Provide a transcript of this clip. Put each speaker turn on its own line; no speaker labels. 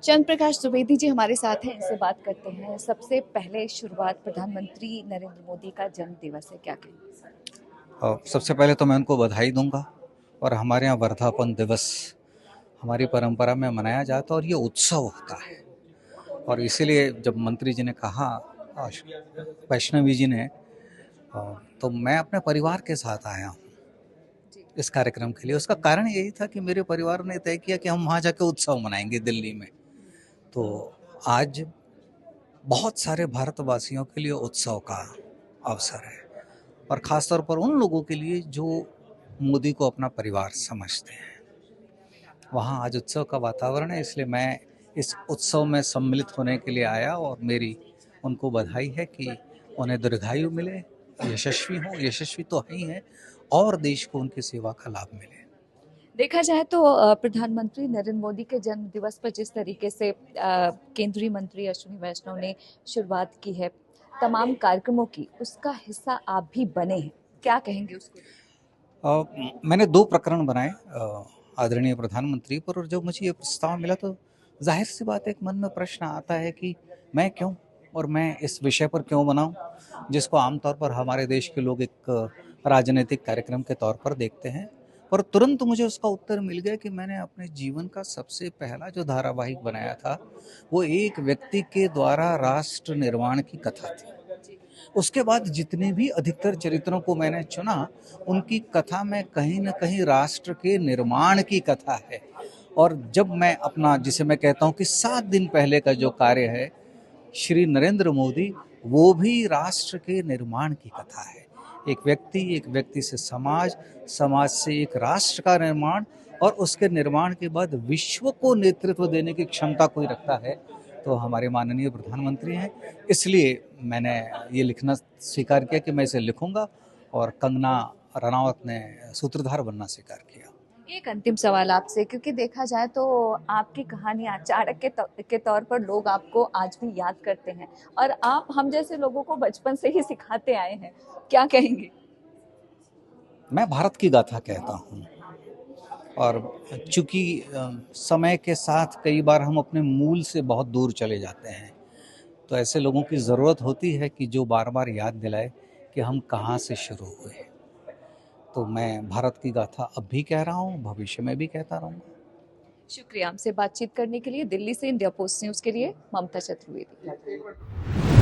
चंद्र प्रकाश द्विवेदी जी हमारे साथ हैं, इनसे बात करते हैं। सबसे पहले शुरुआत, प्रधानमंत्री नरेंद्र मोदी का जन्म दिवस है, क्या कहेंगे?
सबसे पहले तो मैं उनको बधाई दूंगा। और हमारे यहाँ वर्धापन दिवस हमारी परंपरा में मनाया जाता है और ये उत्सव होता है। और इसीलिए जब मंत्री जी ने कहा, वैष्णवी जी ने, तो मैं अपने परिवार के साथ आया हूँ इस कार्यक्रम के लिए। उसका कारण यही था कि मेरे परिवार ने तय किया कि हम वहाँ जाके उत्सव मनाएंगे दिल्ली में। तो आज बहुत सारे भारतवासियों के लिए उत्सव का अवसर है, और ख़ासतौर पर उन लोगों के लिए जो मोदी को अपना परिवार समझते हैं। वहाँ आज उत्सव का वातावरण है, इसलिए मैं इस उत्सव में सम्मिलित होने के लिए आया। और मेरी उनको बधाई है कि उन्हें दीर्घायु मिले, यशस्वी हो, यशस्वी तो है ही हैं, और देश को उनकी सेवा का लाभ मिले।
देखा जाए तो प्रधानमंत्री नरेंद्र मोदी के जन्म दिवस पर जिस तरीके से केंद्रीय मंत्री अश्विनी वैष्णव ने शुरुआत की है तमाम कार्यक्रमों की, उसका हिस्सा आप भी बने हैं, क्या कहेंगे उसको?
मैंने 2 प्रकरण बनाए आदरणीय प्रधानमंत्री पर, और जब मुझे ये प्रस्ताव मिला तो जाहिर सी बात है, एक मन में प्रश्न आता है कि मैं क्यों, और मैं इस विषय पर क्यों बनाऊं, जिसको आमतौर पर हमारे देश के लोग एक राजनीतिक कार्यक्रम के तौर पर देखते हैं। और तुरंत मुझे उसका उत्तर मिल गया कि मैंने अपने जीवन का सबसे पहला जो धारावाहिक बनाया था, वो एक व्यक्ति के द्वारा राष्ट्र निर्माण की कथा थी। उसके बाद जितने भी अधिकतर चरित्रों को मैंने चुना, उनकी कथा में कहीं न कहीं राष्ट्र के निर्माण की कथा है। और जब मैं अपना, जिसे मैं कहता हूँ कि 7 दिन पहले का जो कार्य है, श्री नरेंद्र मोदी, वो भी राष्ट्र के निर्माण की कथा है। एक व्यक्ति से समाज, समाज से एक राष्ट्र का निर्माण, और उसके निर्माण के बाद विश्व को नेतृत्व देने की क्षमता कोई रखता है तो हमारे माननीय प्रधानमंत्री हैं। इसलिए मैंने ये लिखना स्वीकार किया कि मैं इसे लिखूंगा, और कंगना रनावत ने सूत्रधार बनना स्वीकार किया।
एक अंतिम सवाल आपसे, क्योंकि देखा जाए तो आपकी कहानियां चाणक्य के तौर पर लोग आपको आज भी याद करते हैं, और आप हम जैसे लोगों को बचपन से ही सिखाते आए हैं, क्या कहेंगे?
मैं भारत की गाथा कहता हूँ। और चूंकि समय के साथ कई बार हम अपने मूल से बहुत दूर चले जाते हैं, तो ऐसे लोगों की ज़रूरत होती है कि जो बार बार याद दिलाए कि हम कहाँ से शुरू हुए। तो मैं भारत की गाथा अब भी कह रहा हूँ, भविष्य में भी कहता रहूँगा।
शुक्रिया हमसे बातचीत करने के लिए। दिल्ली से इंडिया पोस्ट न्यूज के लिए ममता चतुर्वेदी।